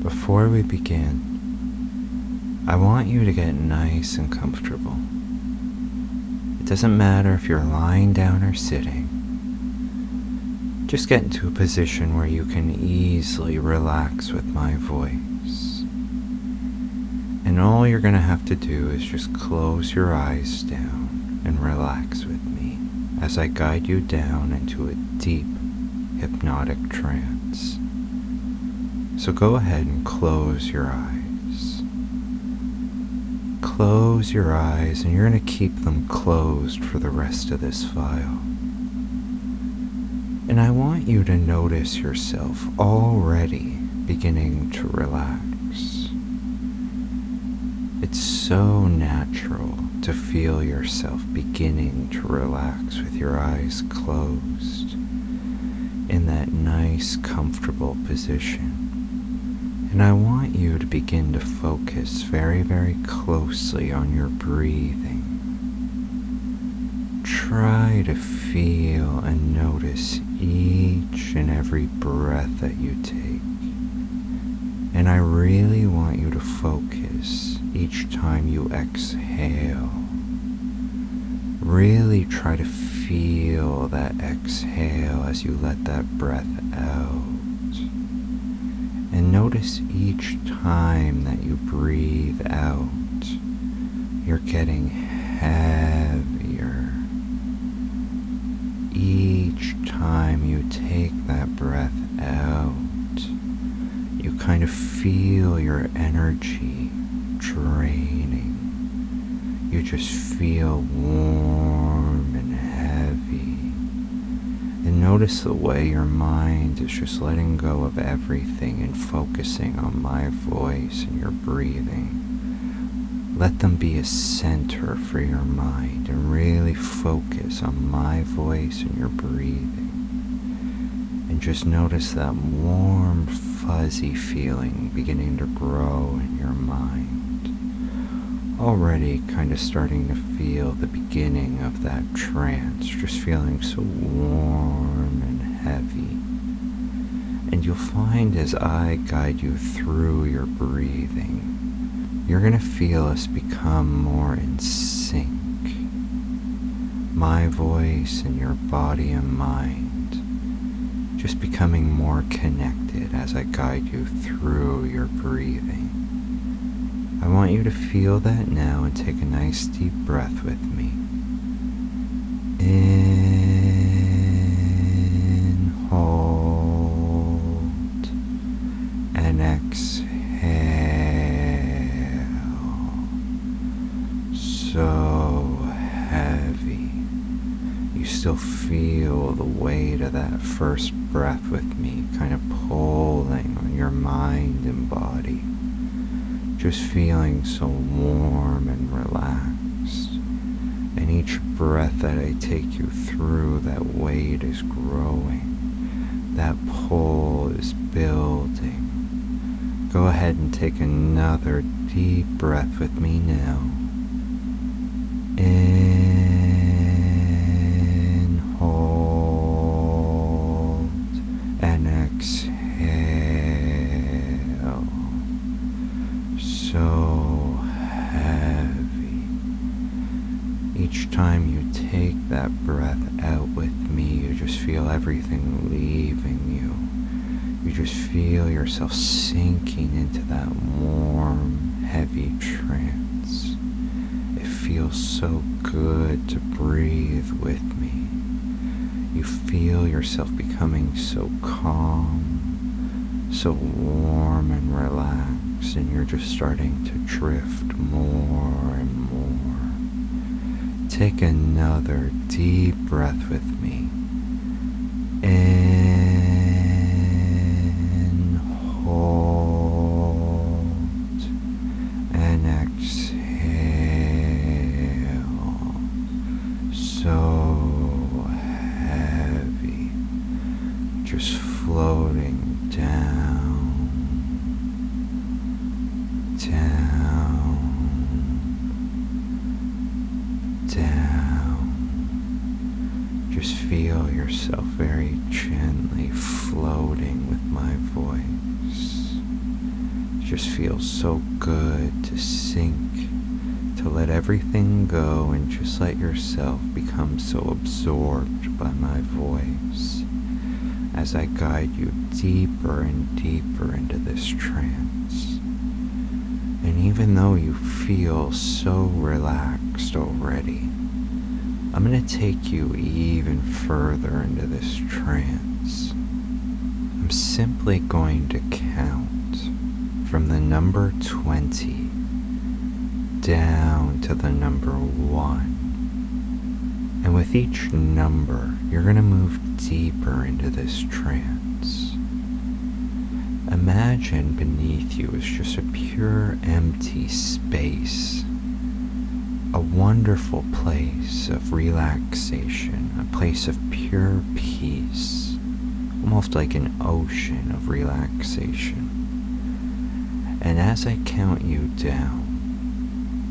Before we begin, I want you to get nice and comfortable. It doesn't matter if you're lying down or sitting. Just get into a position where you can easily relax with my voice. And all you're going to have to do is just close your eyes down and relax with me as I guide you down into a deep hypnotic trance. So go ahead and close your eyes. Close your eyes, and you're going to keep them closed for the rest of this file. And I want you to notice yourself already beginning to relax. It's so natural to feel yourself beginning to relax with your eyes closed in that nice, comfortable position. And I want you to begin to focus very, very closely on your breathing. Try to feel and notice each and every breath that you take. And I really want you to focus each time you exhale. Really try to feel that exhale as you let that breath out. And notice each time that you breathe out, you're getting heavier. Each time you take that breath out, you kind of feel your energy draining. You just feel warm and heavy. And notice the way your mind is just letting go of everything and focusing on my voice and your breathing. Let them be a center for your mind and really focus on my voice and your breathing. And just notice that warm, fuzzy feeling beginning to grow in your mind. Already kind of starting to feel the beginning of that trance, just feeling so warm and heavy. And you'll find as I guide you through your breathing, you're going to feel us become more in sync. My voice and your body and mind just becoming more connected as I guide you through your breathing. I want you to feel that now and take a nice deep breath with me. In, hold, and exhale. So heavy. You still feel the weight of that first breath with me kind of pulling on your mind and body. Just feeling so warm and relaxed. And each breath that I take you through, that weight is growing. That pull is building. Go ahead and take another deep breath with me now. In, hold, and exhale. So heavy. Each time you take that breath out with me, you just feel everything leaving you. You just feel yourself sinking into that warm, heavy trance. It feels so good to breathe with me. You feel yourself becoming so calm, so warm and relaxed, and you're just starting to drift more and more. Take another deep breath with me. In, hold, and exhale. So heavy. Just floating down, down, down. Just feel just feels so good to sink, to let everything go and just let yourself become so absorbed by my voice as I guide you deeper and deeper into this trance. And even though you feel so relaxed already, I'm going to take you even further into this trance. I'm simply going to count from the number 20 down to the number 1. And with each number, you're going to move deeper into this trance. Imagine beneath you is just a pure empty space, a wonderful place of relaxation, a place of pure peace, almost like an ocean of relaxation. And as I count you down,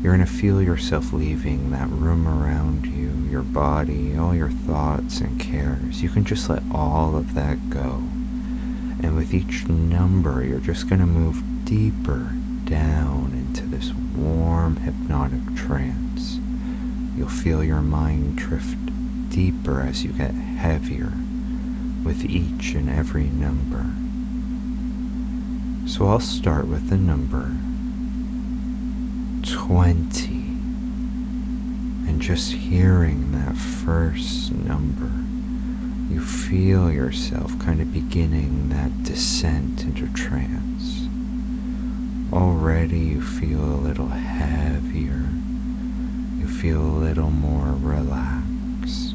you're going to feel yourself leaving that room around you, your body, all your thoughts and cares. You can just let all of that go. And with each number, you're just going to move deeper down into this warm, hypnotic trance. You'll feel your mind drift deeper as you get heavier with each and every number. So I'll start with the number 20. And just hearing that first number, you feel yourself kind of beginning that descent into trance. Already you feel a little heavier. You feel a little more relaxed.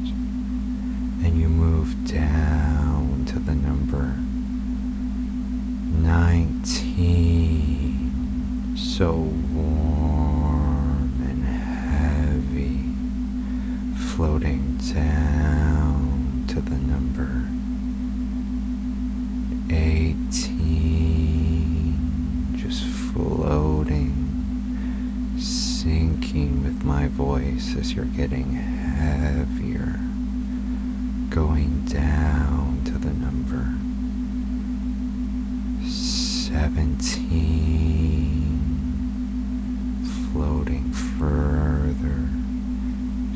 And you move down to the number 19. So warm and heavy, floating down to the number 18, just floating, sinking with my voice as you're getting heavier, going down to the number 17, floating further,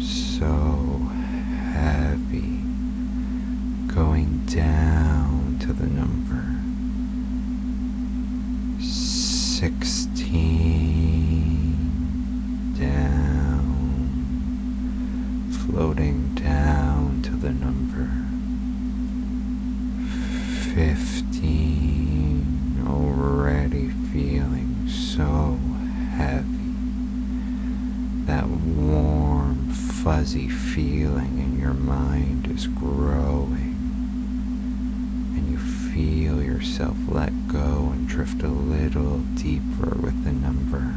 so heavy, going down to the number 16, down, floating down to the number 15, already feeling so heavy. That warm, fuzzy feeling in your mind is growing, and you feel yourself let go and drift a little deeper with the number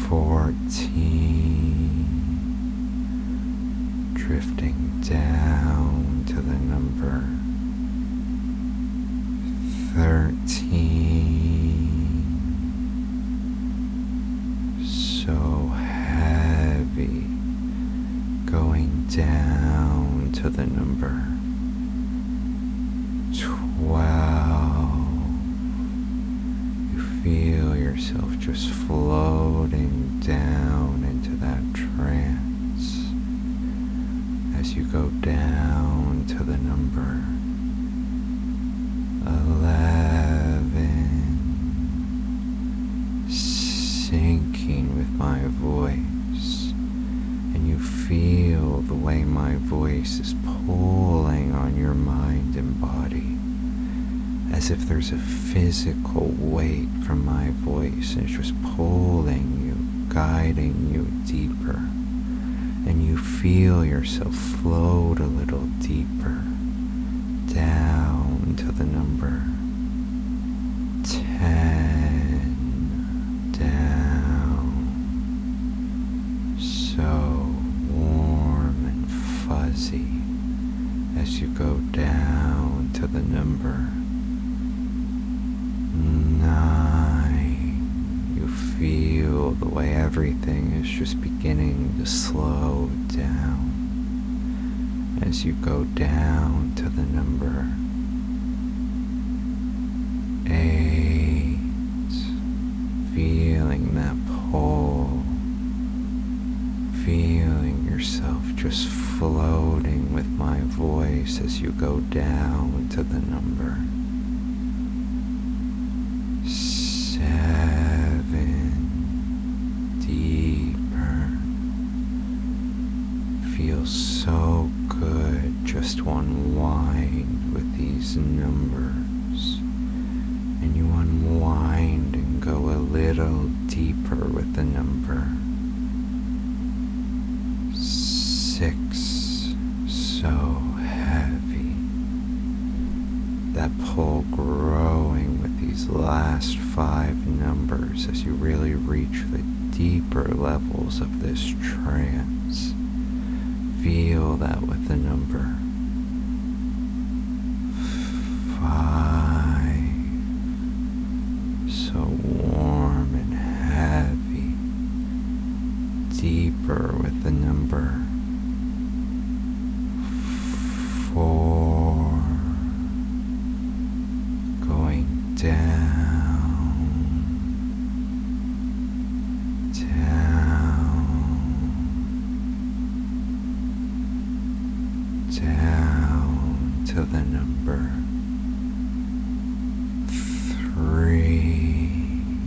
14, drifting down to the number 13, so heavy, going down to the number 12. You feel yourself just floating down into that trance as you go down to the number 11, sinking with my voice, and you feel the way my voice is pulling on your mind and body, as if there's a physical weight from my voice, and it's just pulling you, guiding you deeper, and you feel yourself float a little deeper down to the number 10, down, so warm and fuzzy as you go down to the number 9. You feel the way everything is just beginning to slow down as you go down to the number 8. floating with my voice as you go down to the number 7, deeper. Feels so good just to unwind with these numbers, and you unwind and go a little deeper with the number 6, so heavy. That pull growing with these last 5 numbers as you really reach the deeper levels of this trance. Feel that with the number 5, so warm and heavy. Deeper with the number 4, going down, down to the number 3.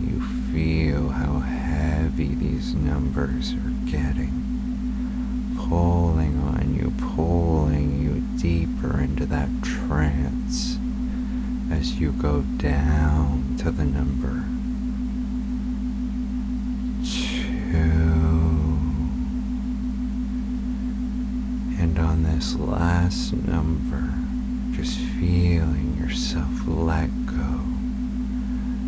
You feel how heavy these numbers are getting, pulling on you, pulling you deeper into that trance as you go down to the number 2. And on this last number, just feeling yourself let go,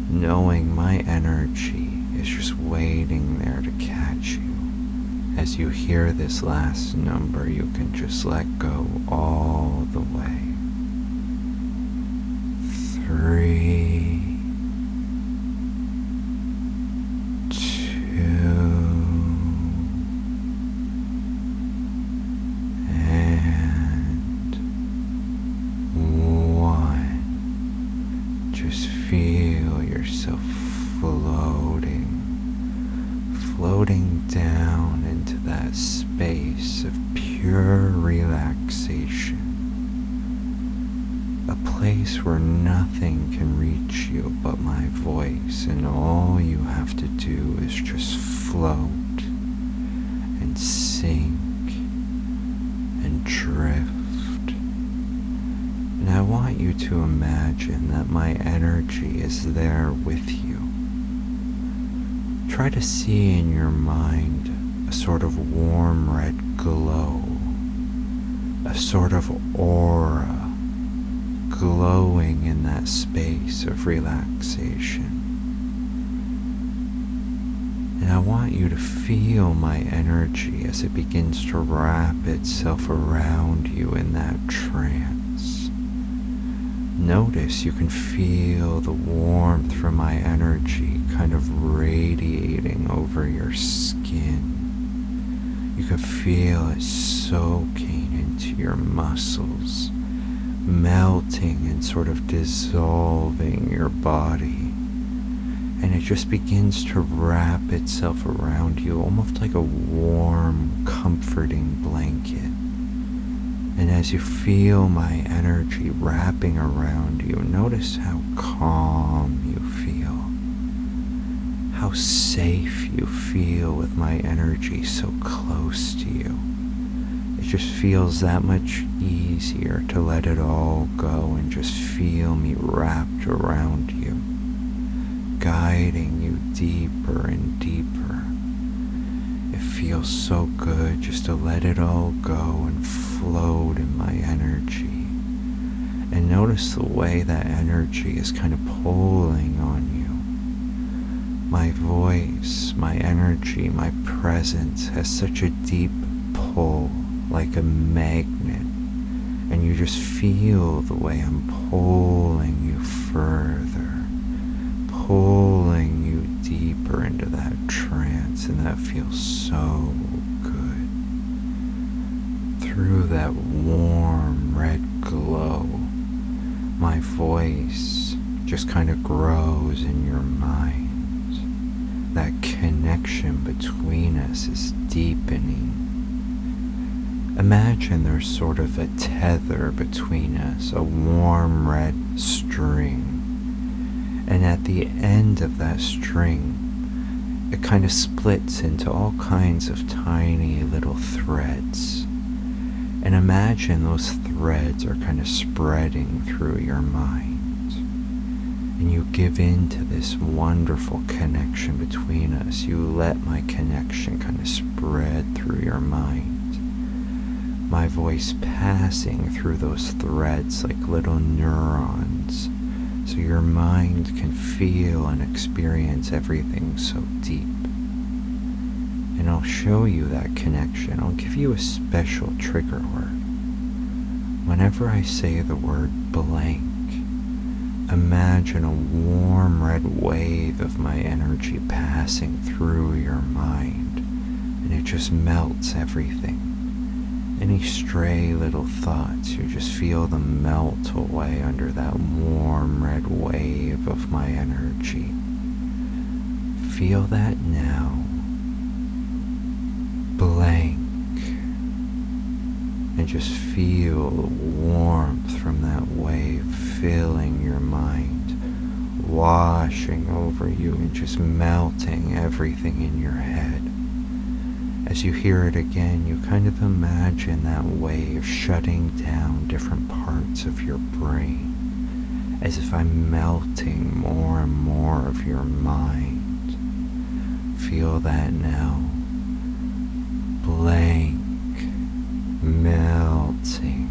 knowing my energy is just waiting there to catch you. As you hear this last number, you can just let go all the way. 3, 2, and 1. Just feel yourself floating down into that space of pure relaxation. A place where nothing can reach you but my voice, and all you have to do is just float and sink and drift. And I want you to imagine that my energy is there with you. Try to see in your mind a sort of warm red glow, a sort of aura glowing in that space of relaxation. And I want you to feel my energy as it begins to wrap itself around you in that trance. Notice you can feel the warmth from my energy kind of radiating over your skin. You can feel it soaking into your muscles, melting and sort of dissolving your body. And it just begins to wrap itself around you, almost like a warm, comforting blanket. And as you feel my energy wrapping around you, notice how calm you feel, how safe you feel with my energy so close to you. It just feels that much easier to let it all go and just feel me wrapped around you, guiding you deeper and deeper. It feels so good just to let it all go and float in my energy. And notice the way that energy is kind of pulling on you. My voice, my energy, my presence has such a deep pull, like a magnet. And you just feel the way I'm pulling you further, pulling you deeper into that trance, and that feels so good. Through that warm red glow, my voice just kind of grows in your mind. That connection between us is deepening. Imagine there's sort of a tether between us, a warm red string. And at the end of that string, it kind of splits into all kinds of tiny little threads. And imagine those threads are kind of spreading through your mind. And you give in to this wonderful connection between us. You let my connection kind of spread through your mind. My voice passing through those threads like little neurons, so your mind can feel and experience everything so deep. And I'll show you that connection. I'll give you a special trigger word. Whenever I say the word blank, imagine a warm red wave of my energy passing through your mind, and it just melts everything. Any stray little thoughts, you just feel them melt away under that warm red wave of my energy. Feel that now. Blank. And just feel the warmth from that wave filling your mind, washing over you and just melting everything in your head. As you hear it again, you kind of imagine that wave shutting down different parts of your brain, as if I'm melting more and more of your mind. Feel that now. Blank, melting,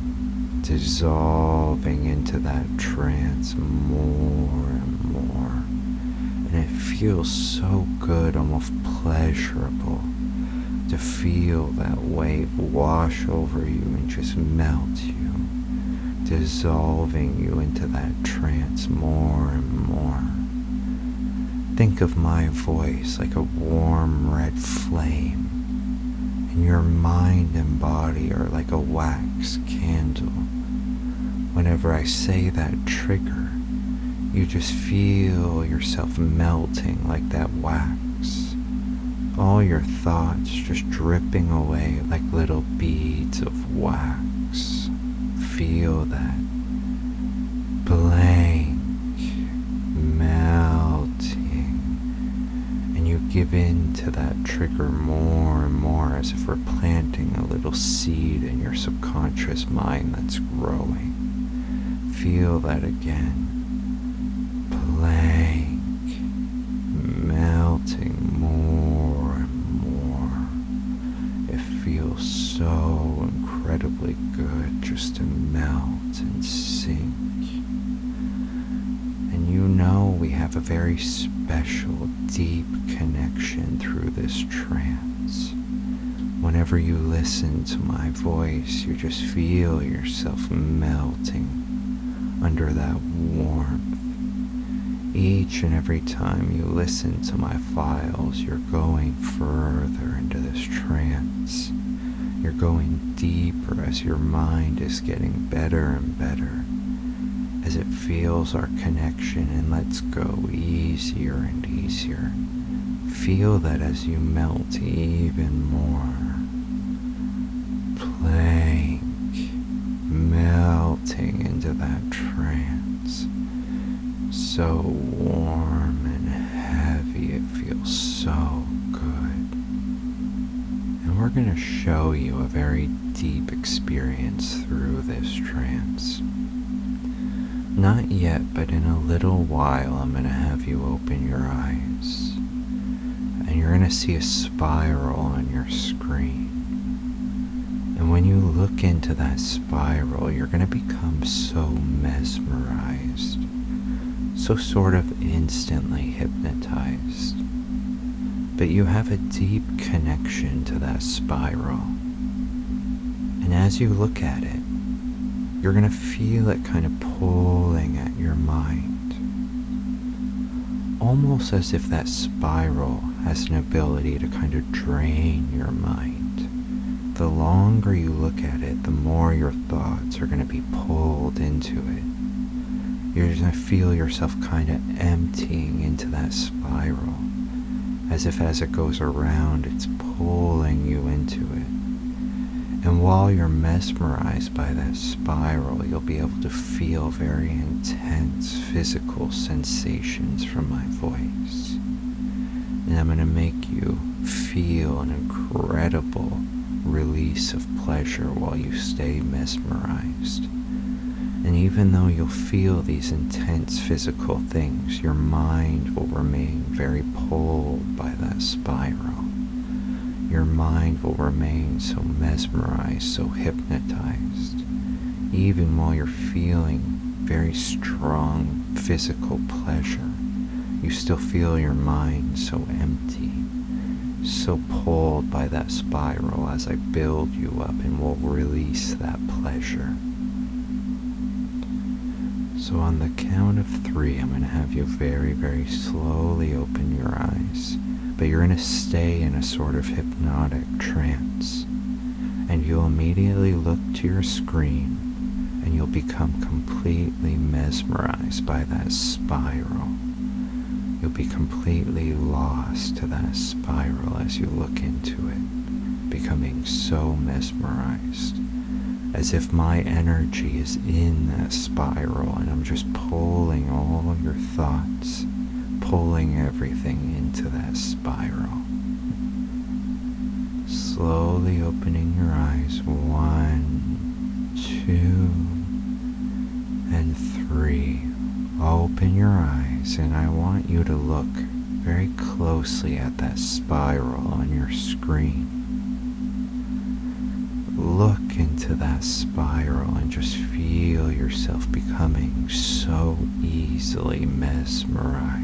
dissolving into that trance more and more. And it feels so good, almost pleasurable, to feel that wave wash over you and just melt you, dissolving you into that trance more and more. Think of my voice like a warm red flame, and your mind and body are like a wax candle. Whenever I say that trigger, you just feel yourself melting like that wax. All your thoughts just dripping away like little beads of wax. Feel that. Blank, melting. And you give in to that trigger more and more, as if we're planting a little seed in your subconscious mind that's growing. Feel that again. Blank, melting more and more. It feels so incredibly good just to melt and sink. And you know we have a very special, deep connection through this trance. Whenever you listen to my voice, you just feel yourself melting under that warmth. Each and every time you listen to my files, you're going further into this trance. You're going deeper as your mind is getting better and better, as it feels our connection and lets go easier and easier. Feel that as you melt even more. Blank, melting into that trance. So warm and heavy, it feels so good. And we're going to show you a very deep experience through this trance. Not yet, but in a little while I'm going to have you open your eyes. And you're going to see a spiral on your screen. And when you look into that spiral, you're going to become so mesmerized, so sort of instantly hypnotized. But you have a deep connection to that spiral. And as you look at it, you're going to feel it kind of pulling at your mind. Almost as if that spiral has an ability to kind of drain your mind. The longer you look at it, the more your thoughts are going to be pulled into it. You're just going to feel yourself kind of emptying into that spiral, as if as it goes around, it's pulling you into it. And while you're mesmerized by that spiral, you'll be able to feel very intense physical sensations from my voice. And I'm going to make you feel an incredible release of pleasure while you stay mesmerized. And even though you'll feel these intense physical things, your mind will remain very pulled by that spiral. Your mind will remain so mesmerized, so hypnotized, even while you're feeling very strong physical pleasure. You still feel your mind so empty, so pulled by that spiral as I build you up and will release that pleasure. So on the count of 3, I'm going to have you very, very slowly open your eyes. But you're going to stay in a sort of hypnotic trance, and you'll immediately look to your screen and you'll become completely mesmerized by that spiral. You'll be completely lost to that spiral as you look into it, becoming so mesmerized, as if my energy is in that spiral and I'm just pulling all of your thoughts, pulling everything into that spiral. Slowly opening your eyes, 1, 2, and 3. Open your eyes, and I want you to look very closely at that spiral on your screen. Look into that spiral and just feel yourself becoming so easily mesmerized.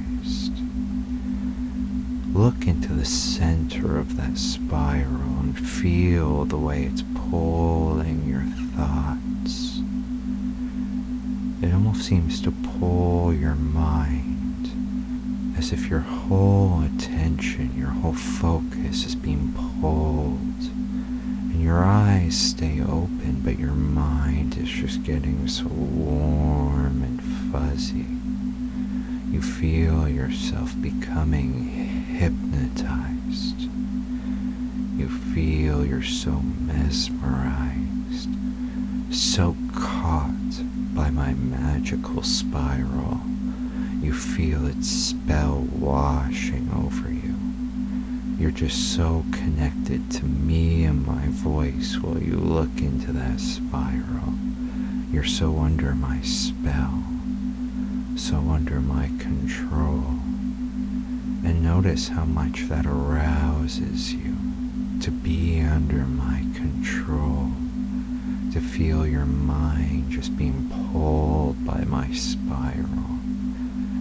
Look into the center of that spiral and feel the way it's pulling your thoughts. It almost seems to pull your mind, as if your whole attention, your whole focus is being pulled. And your eyes stay open, but your mind is just getting so warm and fuzzy. You feel yourself becoming hypnotized. You feel you're so mesmerized, so caught by my magical spiral. You feel its spell washing over you. You're just so connected to me and my voice while you look into that spiral. You're so under my spell, so under my control. And notice how much that arouses you to be under my control, to feel your mind just being pulled by my spiral,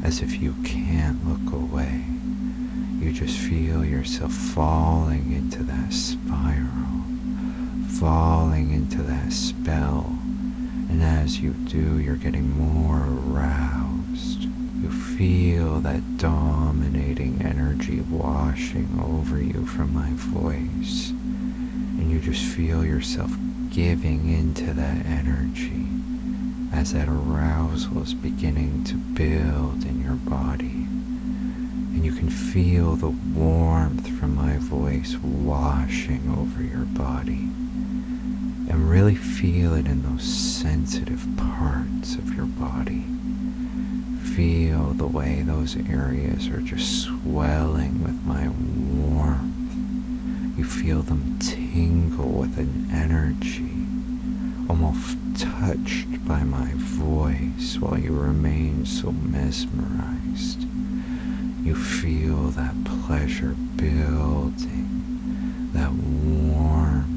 as if you can't look away. You just feel yourself falling into that spiral, falling into that spell, and as you do, you're getting more aroused. You feel that dominating energy washing over you from my voice, and you just feel yourself giving into that energy as that arousal is beginning to build in your body. And you can feel the warmth from my voice washing over your body. And really feel it in those sensitive parts of your body. Feel the way those areas are just swelling with my warmth. You feel them tingle with an energy, almost touched by my voice while you remain so mesmerized. You feel that pleasure building, that warmth.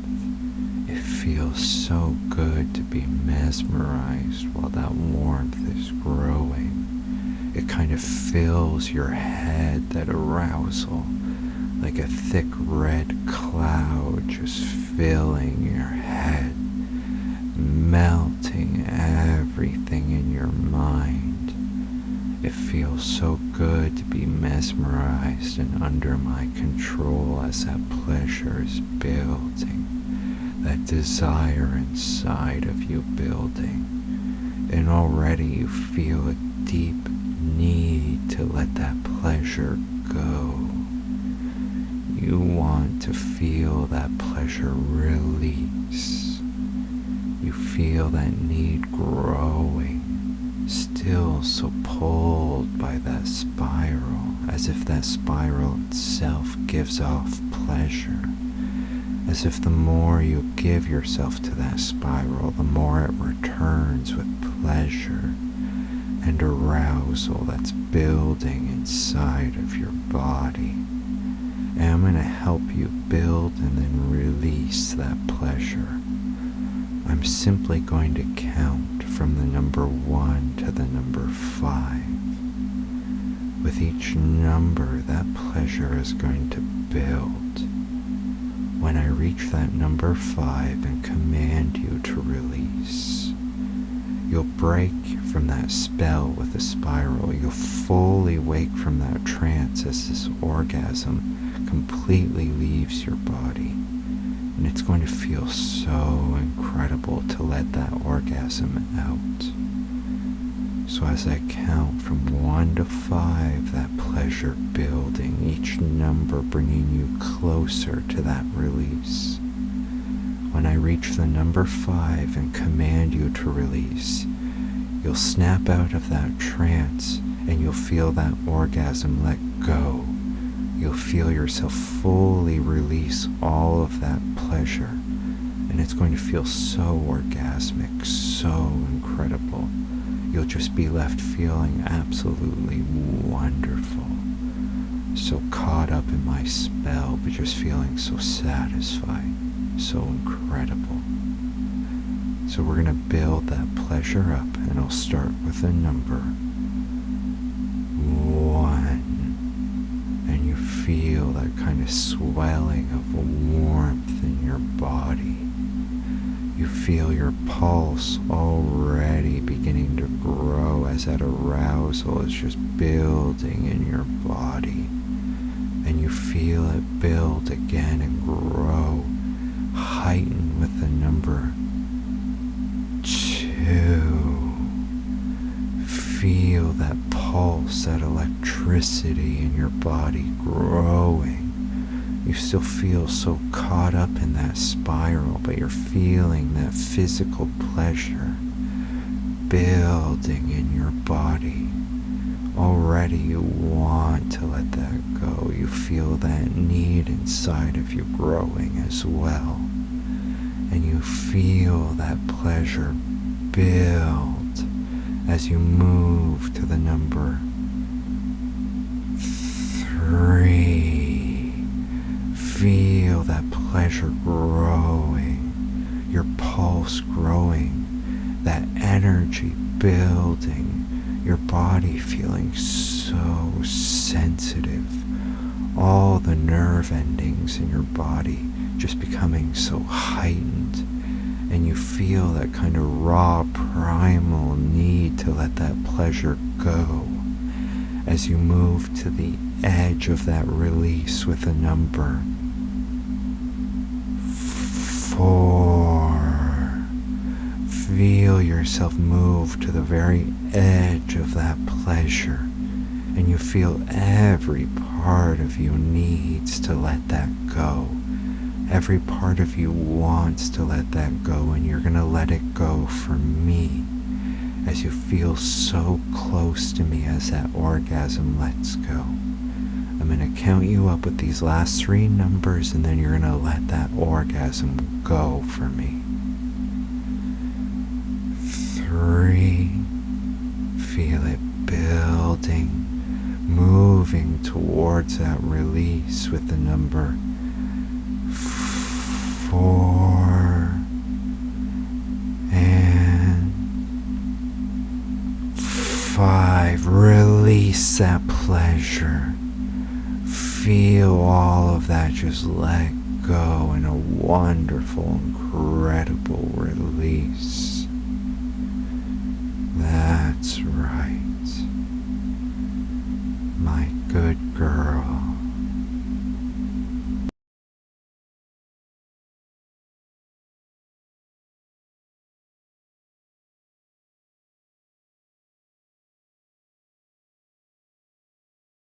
It feels so good to be mesmerized while that warmth is growing. It kind of fills your head, that arousal, like a thick red cloud just filling your head, melting everything in your mind. It feels so good to be mesmerized and under my control as that pleasure is building, that desire inside of you building. And already you feel a deep need to let that pleasure go. You want to feel that pleasure release. You feel that need growing, still so pulled by that spiral, as if that spiral itself gives off pleasure. As if the more you give yourself to that spiral, the more it returns with pleasure and arousal that's building inside of your body. And I'm going to help you build and then release that pleasure. I'm simply going to count from the number 1 to the number 5. With each number, that pleasure is going to build. When I reach that number 5 and command you to release, you'll break from that spell with the spiral. You'll fully wake from that trance as this orgasm completely leaves your body. And it's going to feel so incredible to let that orgasm out. So as I count from 1 to 5, that pleasure building, each number bringing you closer to that release. When I reach the number 5 and command you to release, you'll snap out of that trance and you'll feel that orgasm let go. You'll feel yourself fully release all of that pleasure, and it's going to feel so orgasmic, so incredible. You'll just be left feeling absolutely wonderful, so caught up in my spell, but just feeling so satisfied, so incredible. So we're going to build that pleasure up, and I'll start with a number 1. And you feel that kind of swelling of warmth in your body. You feel your pulse already beginning to grow as that arousal is just building in your body. And you feel it build again and grow, heighten with the number 2. Feel that pulse, that electricity in your body growing. You still feel so caught up in that spiral, but you're feeling that physical pleasure building in your body. Already you want to let that go. You feel that need inside of you growing as well. And you feel that pleasure build as you move to the number 3. Feel that pleasure growing, your pulse growing, that energy building, your body feeling so sensitive, all the nerve endings in your body just becoming so heightened. And you feel that kind of raw, primal need to let that pleasure go as you move to the edge of that release with a number 4. Feel yourself move to the very edge of that pleasure, and you feel every part of you needs to let that go. Every part of you wants to let that go, and you're going to let it go for me as you feel so close to me as that orgasm lets go. I'm going to count you up with these last 3 numbers, and then you're going to let that orgasm go for me. 3. Feel it building, moving towards that release with the number 4 and 5. Release that pleasure. Feel all of that just let go in a wonderful, incredible release. That's right. My